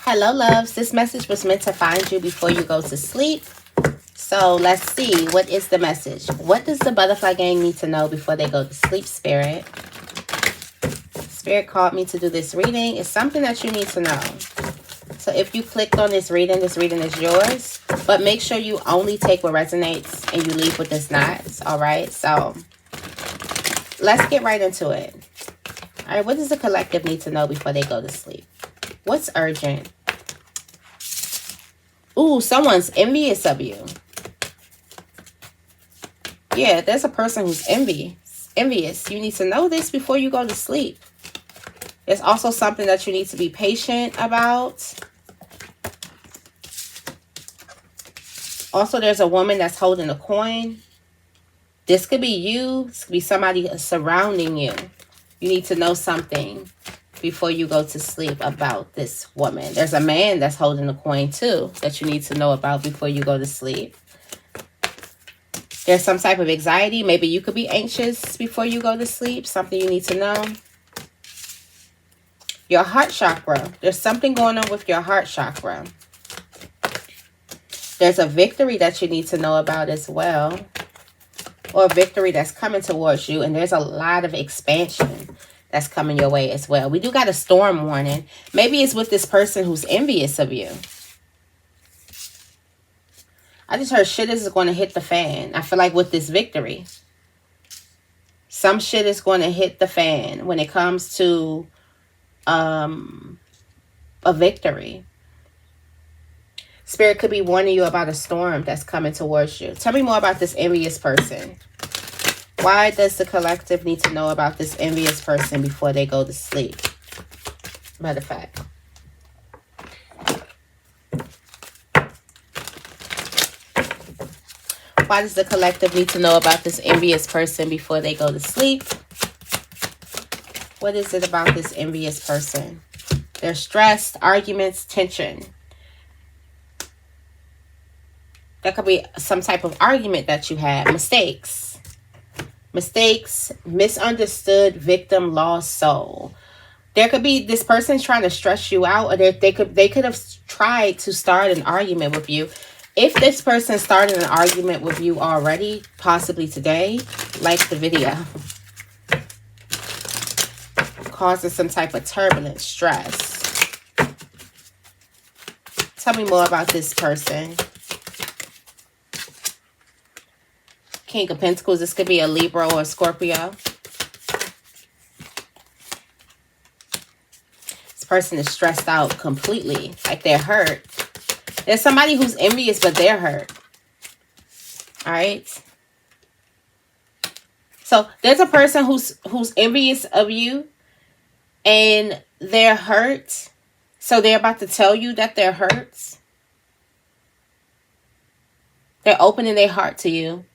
Hello, loves. This message was meant to find you before you go to sleep. So let's see. What is the message? What does the butterfly gang need to know before they go to sleep, Spirit? Spirit called me to do this reading. It's something that you need to know. So if you clicked on this reading is yours. But make sure you only take what resonates and you leave what does not. All right? So let's get right into it. All right, what does the collective need to know before they go to sleep? What's urgent? Ooh, someone's envious of you. Yeah, there's a person who's envious. You need to know this before you go to sleep. There's also something that you need to be patient about. Also, there's a woman that's holding a coin. This could be you. This could be somebody surrounding you. You need to know something before you go to sleep about this woman. There's a man that's holding a coin too that you need to know about before you go to sleep. There's some type of anxiety. Maybe you could be anxious before you go to sleep. Something you need to know. Your heart chakra. There's something going on with your heart chakra. There's a victory that you need to know about as well. Or a victory that's coming towards you. And there's a lot of expansion that's coming your way as well. We do got a storm warning. Maybe it's with this person who's envious of you. I just heard shit is going to hit the fan. I feel like with this victory, some shit is going to hit the fan when it comes to a victory. Spirit could be warning you about a storm that's coming towards you. Tell me more about this envious person. Why does the collective need to know about this envious person before they go to sleep? Matter of fact. Why does the collective need to know about this envious person before they go to sleep? What is it about this envious person? They're stressed, arguments, tension. That could be some type of argument that you had. Mistakes, misunderstood, victim, lost soul. There could be this person trying to stress you out, or they could have tried to start an argument with you. If this person started an argument with you already, possibly today, like the video, causing some type of turbulence, stress. Tell me more about this person. King of Pentacles. This could be a Libra or a Scorpio. This person is stressed out completely, like they're hurt. There's somebody who's envious, but they're hurt. All right. So there's a person who's envious of you, and they're hurt. So they're about to tell you that they're hurt. They're opening their heart to you.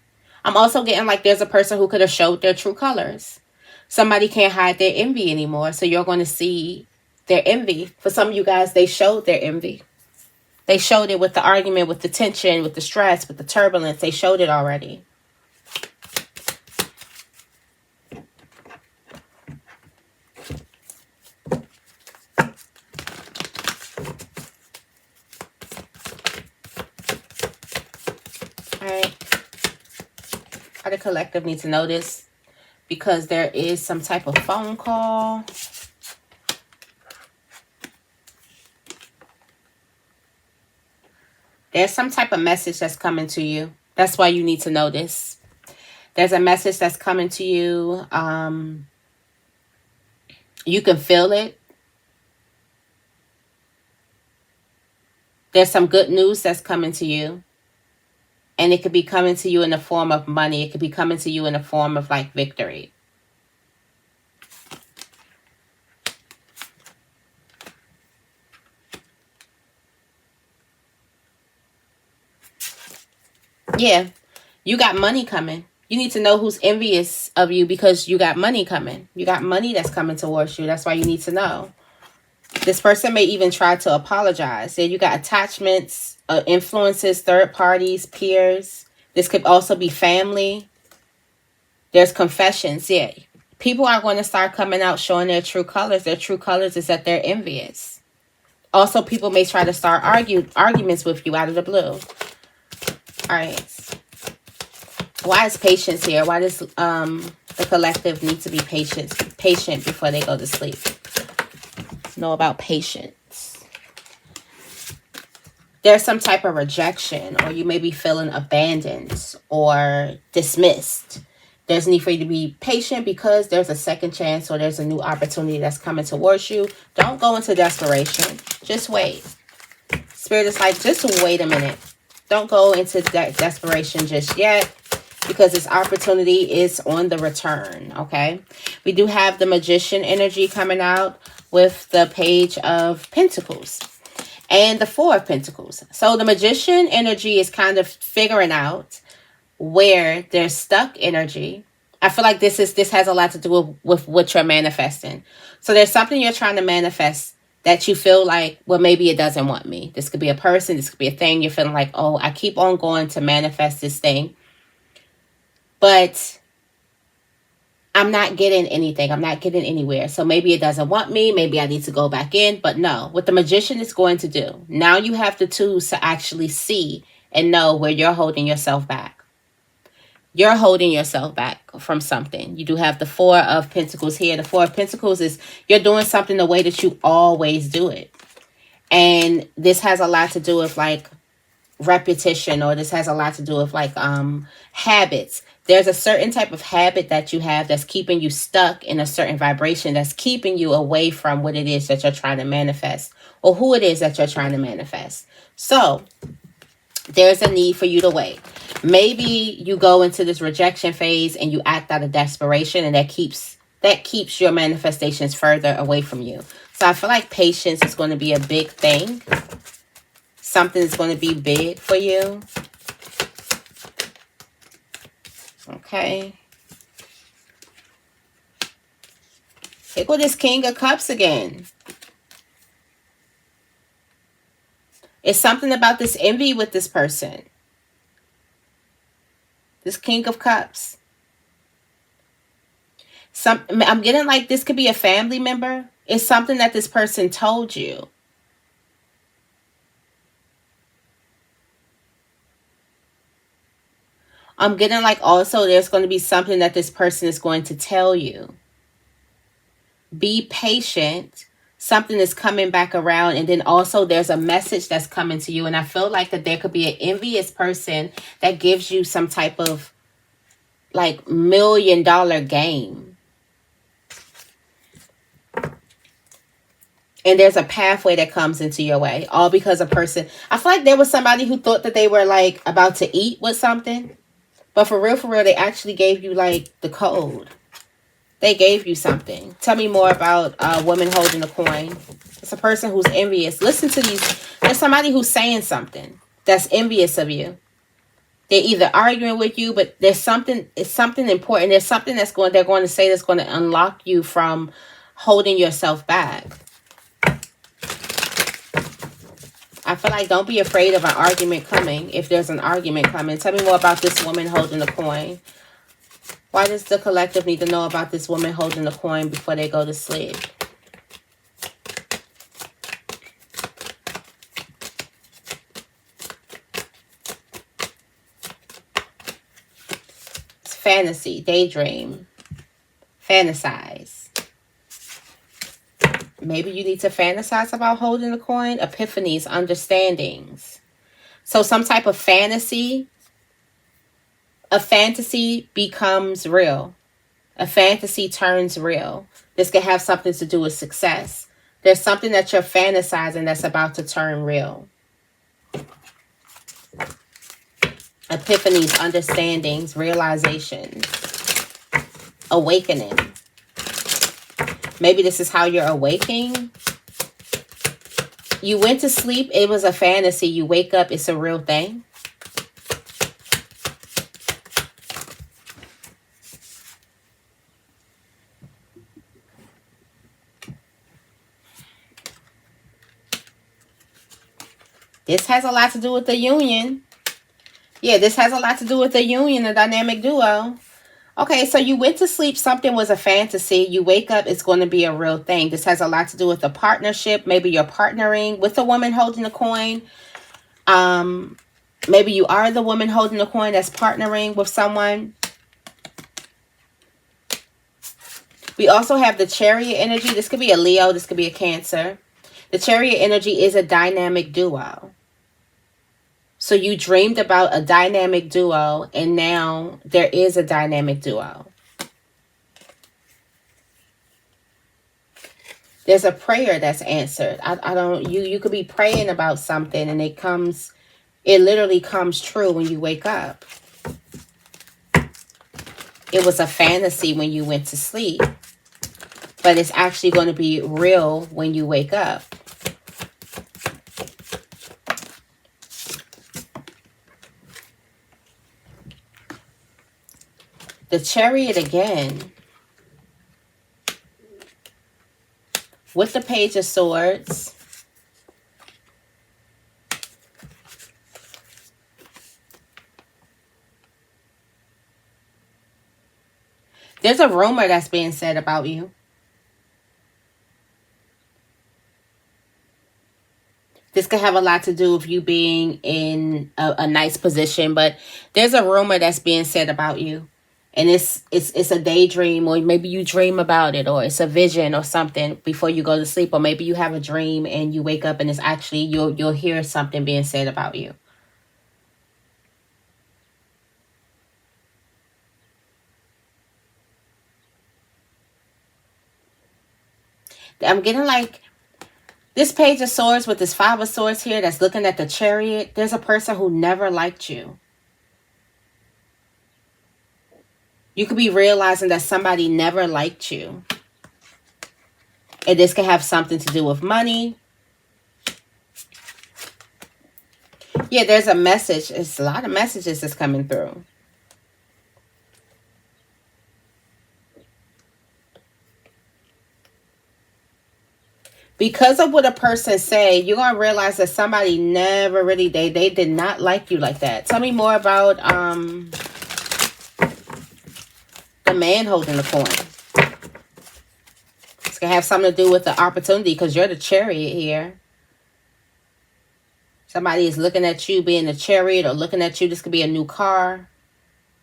I'm also getting like there's a person who could have showed their true colors. Somebody can't hide their envy anymore. So you're going to see their envy. For some of you guys, they showed their envy. They showed it with the argument, with the tension, with the stress, with the turbulence. They showed it already. All right. How the collective needs to know this, because there is some type of phone call. There's some type of message that's coming to you. That's why you need to know this. There's a message that's coming to you. You can feel it. There's some good news that's coming to you. And it could be coming to you in the form of money. It could be coming to you in the form of like victory. Yeah, you got money coming. You need to know who's envious of you because you got money coming. You got money that's coming towards you. That's why you need to know. This person may even try to apologize. Yeah, you got attachments, influences, third parties, peers. This could also be family. There's confessions. Yeah, people are going to start coming out showing their true colors. Their true colors is that they're envious. Also, people may try to start arguments with you out of the blue. All right. Why is patience here? Why does the collective need to be patient before they go to sleep? Know about patience. There's some type of rejection, or you may be feeling abandoned or dismissed. There's need for you to be patient because there's a second chance or there's a new opportunity that's coming towards you. Don't go into desperation. Just wait. Spirit is like, just wait a minute. Don't go into that desperation just yet, because this opportunity is on the return, okay? We do have the Magician energy coming out with the Page of Pentacles and the Four of Pentacles. So the Magician energy is kind of figuring out where there's stuck energy. I feel like this has a lot to do with what you're manifesting. So there's something you're trying to manifest that you feel like, well, maybe it doesn't want me. This could be a person. This could be a thing. You're feeling like, oh, I keep on going to manifest this thing, but I'm not getting anything. I'm not getting anywhere. So maybe it doesn't want me. Maybe I need to go back in. But no, what the Magician is going to do, now you have the tools to actually see and know where you're holding yourself back. You're holding yourself back from something. You do have the Four of Pentacles here. The Four of Pentacles is you're doing something the way that you always do it. And this has a lot to do with like repetition, or this has a lot to do with like habits. There's a certain type of habit that you have that's keeping you stuck in a certain vibration, that's keeping you away from what it is that you're trying to manifest, or who it is that you're trying to manifest. So there's a need for you to wait. Maybe you go into this rejection phase and you act out of desperation, and that keeps your manifestations further away from you. So I feel like patience is going to be a big thing. Something is going to be big for you. Okay. Here go this King of Cups again. It's something about this envy with this person. This King of Cups. I'm getting like this could be a family member. It's something that this person told you. I'm getting like also there's going to be something that this person is going to tell you. Be patient. Something is coming back around, and then also there's a message that's coming to you, and I feel like that there could be an envious person that gives you some type of like $1 million game. And there's a pathway that comes into your way, all because a person, I feel like there was somebody who thought that they were like about to eat with something, but for real, they actually gave you like the code. They gave you something. Tell me more about a woman holding a coin. It's a person who's envious. Listen to these. There's somebody who's saying something that's envious of you. They're either arguing with you, but there's something, it's something important. There's something they're going to say that's going to unlock you from holding yourself back. I feel like don't be afraid of an argument coming. If there's an argument coming, tell me more about this woman holding the coin. Why does the collective need to know about this woman holding the coin before they go to sleep? It's fantasy, daydream, fantasize. Maybe you need to fantasize about holding the coin. Epiphanies, understandings. So some type of fantasy. A fantasy becomes real. A fantasy turns real. This can have something to do with success. There's something that you're fantasizing that's about to turn real. Epiphanies, understandings, realizations, awakening. Maybe this is how you're awakening. You went to sleep, it was a fantasy. You wake up, it's a real thing. This has a lot to do with the union. Yeah, this has a lot to do with the union, the dynamic duo. Okay, so you went to sleep, something was a fantasy. You wake up, it's going to be a real thing. This has a lot to do with a partnership. Maybe you're partnering with a woman holding the coin. Maybe you are the woman holding the coin that's partnering with someone. We also have the Chariot energy. This could be a Leo. This could be a Cancer. The Chariot energy is a dynamic duo. So you dreamed about a dynamic duo, and now there is a dynamic duo. There's a prayer that's answered. You could be praying about something and it literally comes true when you wake up. It was a fantasy when you went to sleep, but it's actually going to be real when you wake up. The Chariot again. With the Page of Swords. There's a rumor that's being said about you. This could have a lot to do with you being in a nice position, but there's a rumor that's being said about you. And it's a daydream, or maybe you dream about it, or it's a vision or something before you go to sleep, or maybe you have a dream and you wake up and it's actually you'll hear something being said about you. I'm getting like this Page of Swords with this Five of Swords here that's looking at the Chariot. There's a person who never liked you. You could be realizing that somebody never liked you. And this could have something to do with money. Yeah, there's a message. It's a lot of messages that's coming through. Because of what a person say, you're going to realize that somebody never really, they did not like you like that. Tell me more about the man holding the coin. It's going to have something to do with the opportunity because you're the Chariot here. Somebody is looking at you being the Chariot or looking at you. This could be a new car.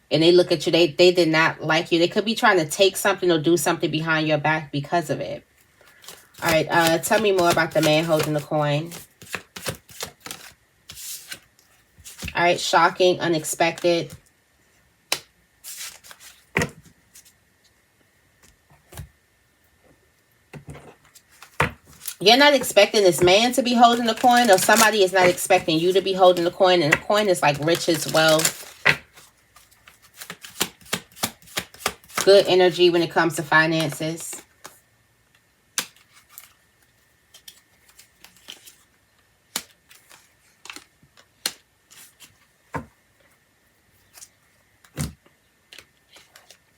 And they look at you. They did not like you. They could be trying to take something or do something behind your back because of it. All right. Tell me more about the man holding the coin. All right. Shocking, unexpected. You're not expecting this man to be holding the coin, or somebody is not expecting you to be holding the coin, and the coin is like riches, wealth. Good energy when it comes to finances.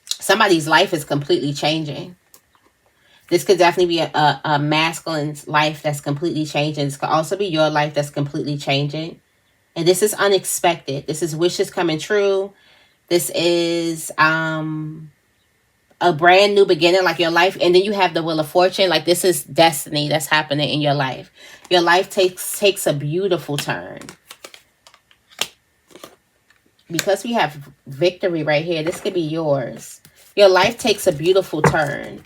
Somebody's life is completely changing. This could definitely be a masculine's life that's completely changing. This could also be your life that's completely changing. And this is unexpected. This is wishes coming true. This is a brand new beginning, like your life. And then you have the Wheel of Fortune. Like this is destiny that's happening in your life. Your life takes a beautiful turn. Because we have victory right here, this could be yours. Your life takes a beautiful turn.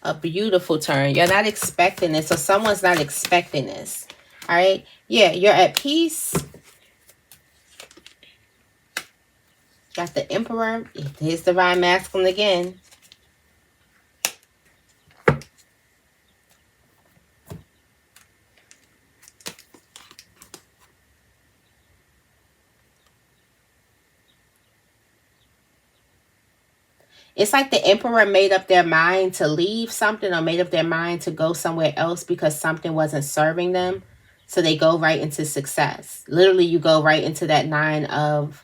A beautiful turn. You're not expecting this, or someone's not expecting this. All right? Yeah, you're at peace. Got the Emperor. Here's Divine Masculine again. It's like the Emperor made up their mind to leave something, or made up their mind to go somewhere else because something wasn't serving them. So they go right into success. Literally, you go right into that Nine of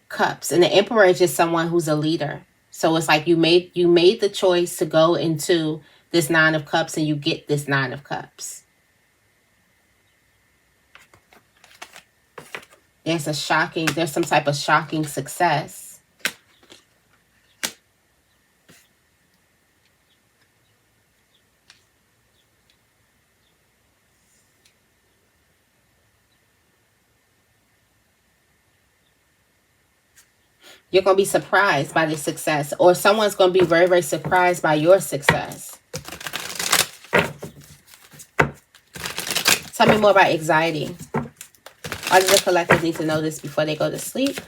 Cups. And the Emperor is just someone who's a leader. So it's like you made the choice to go into this Nine of Cups, and you get this Nine of Cups. There's some type of shocking success. You're going to be surprised by this success, or someone's going to be very, very surprised by your success. Tell me more about anxiety. Why does the collective need to know this before they go to sleep?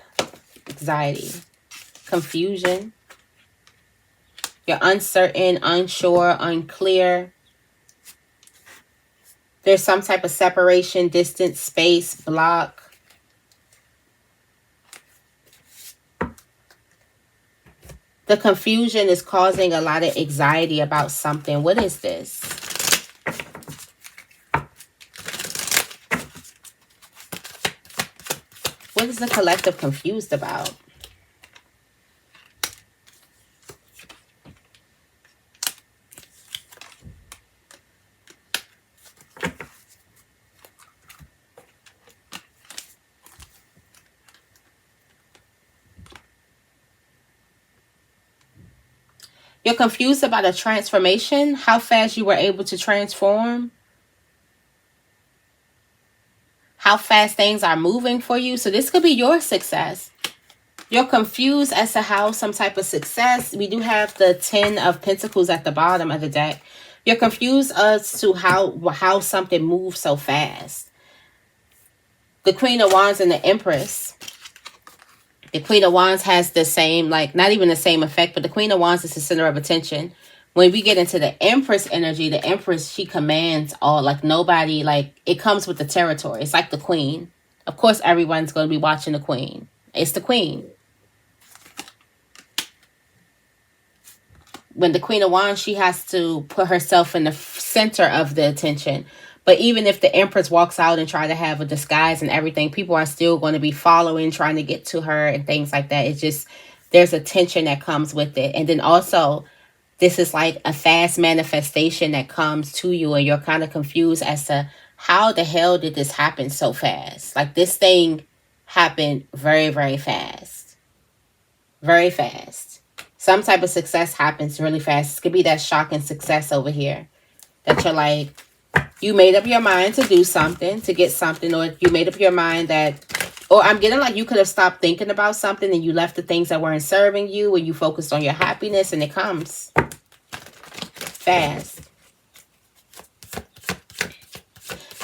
Anxiety. Confusion. You're uncertain, unsure, unclear. There's some type of separation, distance, space, block. The confusion is causing a lot of anxiety about something. What is this? What is the collective confused about? You're confused about a transformation, how fast you were able to transform, how fast things are moving for you. So this could be your success. You're confused as to how some type of success. We do have the 10 of Pentacles at the bottom of the deck. You're confused as to how something moves so fast. The Queen of Wands and the Empress. The Queen of Wands has the same, like, not even the same effect, but the Queen of Wands is the center of attention. When we get into the Empress energy, the Empress, she commands all, like, nobody, like, it comes with the territory. It's like the Queen. Of course, everyone's going to be watching the Queen. It's the Queen. When the Queen of Wands, she has to put herself in the center of the attention. But even if the Empress walks out and try to have a disguise and everything, people are still going to be following, trying to get to her and things like that. It's just, there's a tension that comes with it. And then also, this is like a fast manifestation that comes to you, and you're kind of confused as to how the hell did this happen so fast? Like, this thing happened very, very fast. Very fast. Some type of success happens really fast. It could be that shocking success over here. That you're like, you made up your mind to do something, to get something, or you made up your mind that, or I'm getting like you could have stopped thinking about something and you left the things that weren't serving you and you focused on your happiness, and it comes fast.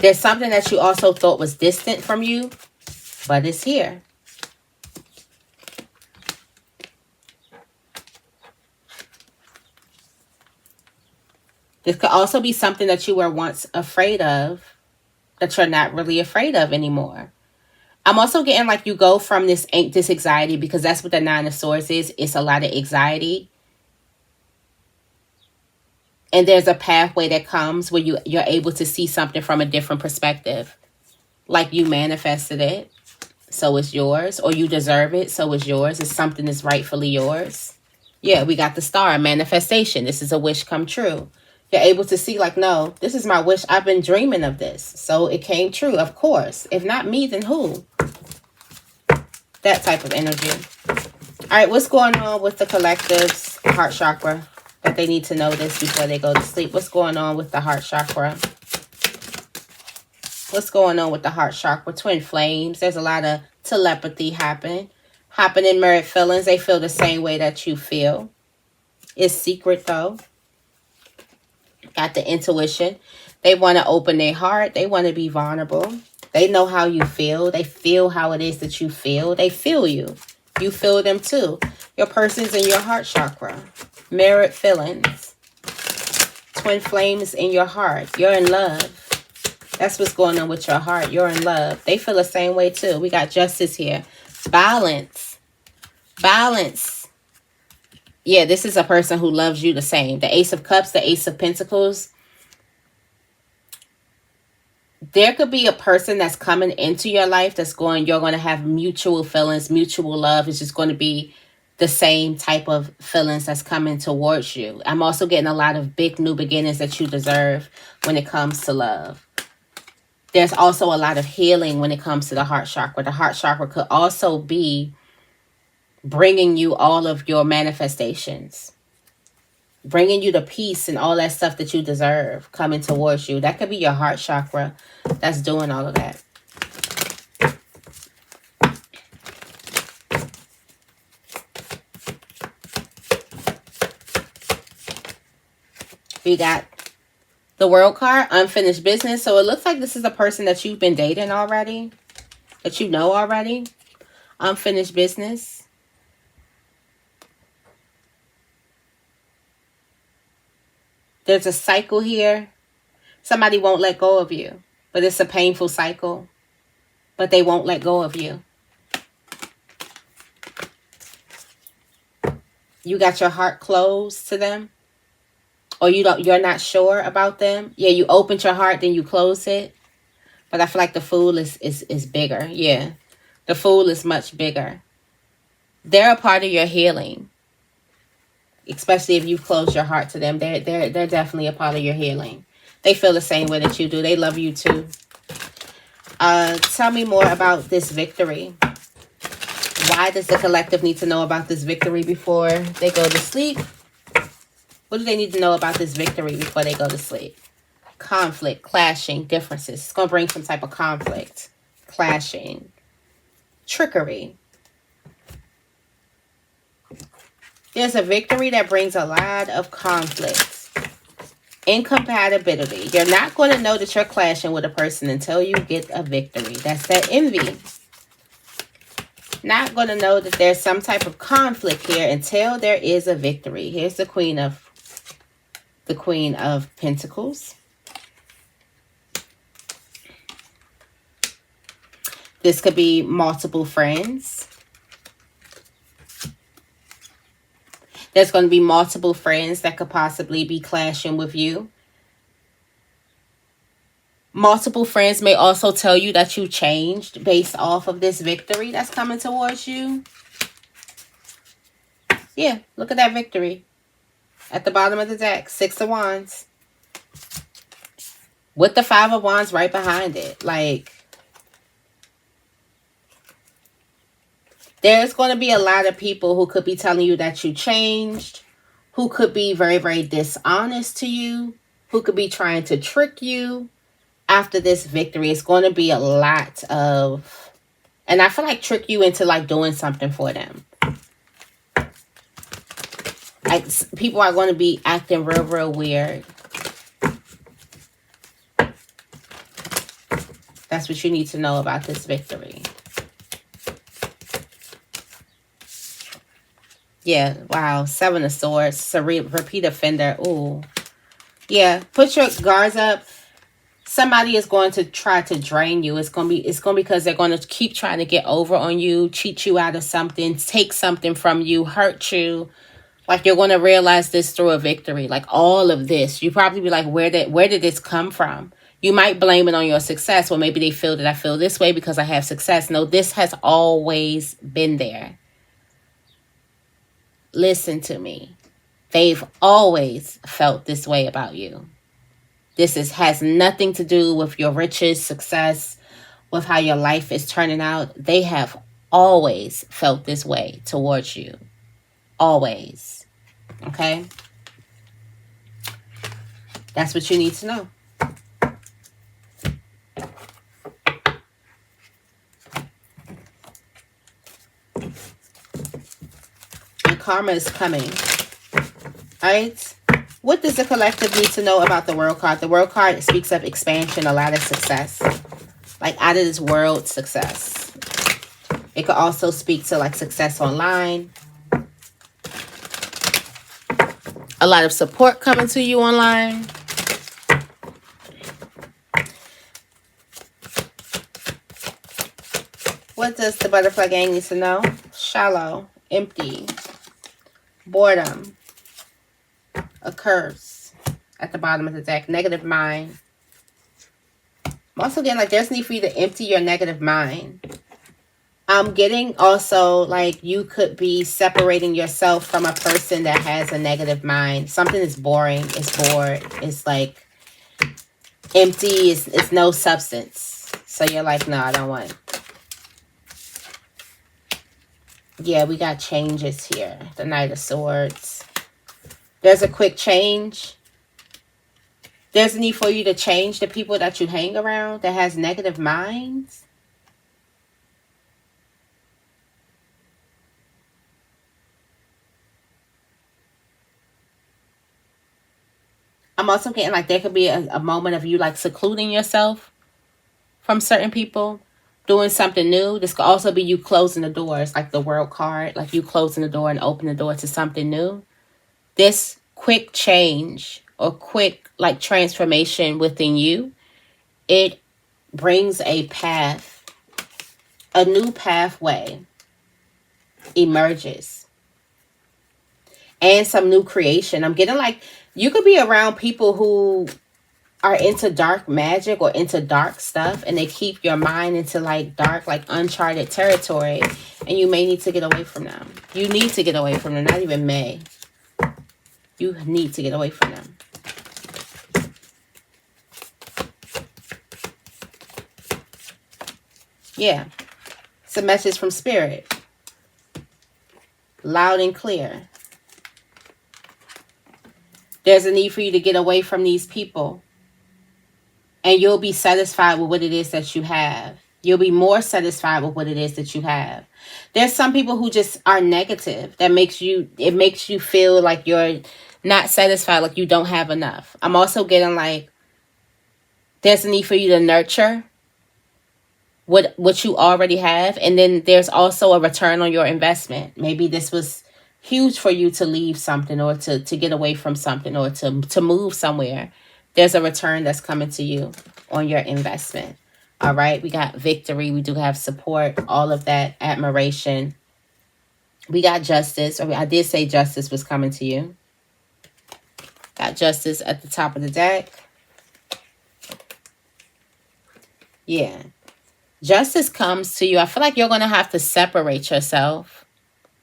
There's something that you also thought was distant from you, but it's here. This could also be something that you were once afraid of, that you're not really afraid of anymore. I'm also getting like you go from this anxiety, because that's what the Nine of Swords is. It's a lot of anxiety. And there's a pathway that comes where you're able to see something from a different perspective. Like you manifested it, so it's yours. Or you deserve it, so it's yours. It's something that's rightfully yours. Yeah, we got the Star, manifestation. This is a wish come true. You're able to see like, no, this is my wish. I've been dreaming of this. So it came true, of course. If not me, then who? That type of energy. All right, what's going on with the collective's heart chakra that they need to know this before they go to sleep? What's going on with the heart chakra? What's going on with the heart chakra? Twin flames. There's a lot of telepathy happening mirrored feelings. They feel the same way that you feel. It's secret though. Got the intuition. They want to open their heart. They want to be vulnerable. They know how you feel. They feel how it is that you feel. They feel you. You feel them too. Your person's in your heart chakra. Mirrored feelings. Twin flames in your heart. You're in love. That's what's going on with your heart. You're in love. They feel the same way too. We got justice here. Balance. Balance. Yeah, this is a person who loves you the same. The Ace of Cups, the Ace of Pentacles. There could be a person that's coming into your life that's going, you're going to have mutual feelings, mutual love. It's just going to be the same type of feelings that's coming towards you. I'm also getting a lot of big new beginnings that you deserve when it comes to love. There's also a lot of healing when it comes to the heart chakra. The heart chakra could also be bringing you all of your manifestations, bringing you the peace and all that stuff that you deserve coming towards you. That could be your heart chakra that's doing all of that. We got the World card, unfinished business. So it looks like this is a person that you've been dating already, that you know already. Unfinished business. There's a cycle here. Somebody won't let go of you, but it's a painful cycle, but they won't let go of you. You got your heart closed to them, or you're not sure about them. Yeah, you opened your heart, then you close it. But I feel like the Fool is bigger. Yeah, the Fool is much bigger. They're a part of your healing, especially if you've closed your heart to them. They're definitely a part of your healing. They feel the same way that you do. They love you too. Tell me more about this victory. Why does the collective need to know about this victory before they go to sleep? What do they need to know about this victory before they go to sleep? Conflict, clashing, differences. It's going to bring some type of conflict, clashing, trickery. There's a victory that brings a lot of conflict. Incompatibility. You're not going to know that you're clashing with a person until you get a victory. That's that envy. Not going to know that there's some type of conflict here until there is a victory. Here's the Queen of Pentacles. This could be multiple friends. There's going to be multiple friends that could possibly be clashing with you. Multiple friends may also tell you that you changed based off of this victory that's coming towards you. Yeah, look at that victory. At the bottom of the deck, 6 of Wands. With the 5 of Wands right behind it. Like, there's going to be a lot of people who could be telling you that you changed, who could be very, very dishonest to you, who could be trying to trick you. After this victory, it's going to be a lot of, and I feel like trick you into like doing something for them. Like people are going to be acting real, real weird. That's what you need to know about this victory. Yeah, wow. 7 of Swords. It's a repeat offender. Ooh. Yeah, put your guards up. Somebody is going to try to drain you. It's going to be because they're going to keep trying to get over on you, cheat you out of something, take something from you, hurt you. Like you're going to realize this through a victory. Like all of this, you probably be like, where did this come from? You might blame it on your success. Well, maybe they feel that I feel this way because I have success. No, this has always been there. Listen to me. They've always felt this way about you. This has nothing to do with your riches, success, with how your life is turning out. They have always felt this way towards you. Always. Okay? That's what you need to know. And karma is coming. Alright? What does the collective need to know about the World card? The World card speaks of expansion, a lot of success. Like out of this world success. It could also speak to like success online. A lot of support coming to you online. What does the Butterfly Gang need to know? Shallow, empty, boredom, a curse at the bottom of the deck, negative mind. I'm also getting like there's need for you to empty your negative mind. I'm getting also like you could be separating yourself from a person that has a negative mind. Something is boring, it's bored, it's like Empty is no substance. So you're like, no, I don't want. Yeah, we got changes here. The Knight of Swords. There's a quick change. There's a need for you to change the people that you hang around that has negative minds. I'm also getting like there could be a moment of you like secluding yourself from certain people, doing something new. This could also be you closing the doors, like the World card, like you closing the door and opening the door to something new. This quick change or quick like transformation within you, it brings a path, a new pathway emerges, and some new creation. I'm getting like you could be around people who are into dark magic or into dark stuff, and they keep your mind into like dark, like uncharted territory, and you may need to get away from them. You need to get away from them. Not even may. You need to get away from them. Yeah. It's a message from Spirit. Loud and clear. There's a need for you to get away from these people. And you'll be satisfied with what it is that you have. You'll be more satisfied with what it is that you have. There's some people who just are negative. It makes you feel like you're not satisfied, like you don't have enough. I'm also getting like there's a need for you to nurture what you already have. And then there's also a return on your investment. Maybe this was huge for you to leave something or to get away from something or to move somewhere. There's a return that's coming to you on your investment. All right. We got victory. We do have support. All of that. Admiration. We got justice. I did say justice was coming to you. Got justice at the top of the deck. Yeah. Justice comes to you. I feel like you're going to have to separate yourself.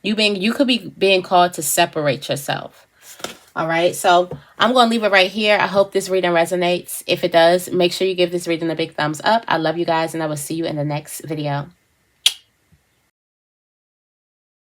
You could be being called to separate yourself. All right, so I'm going to leave it right here. I hope this reading resonates. If it does, make sure you give this reading a big thumbs up. I love you guys, and I will see you in the next video.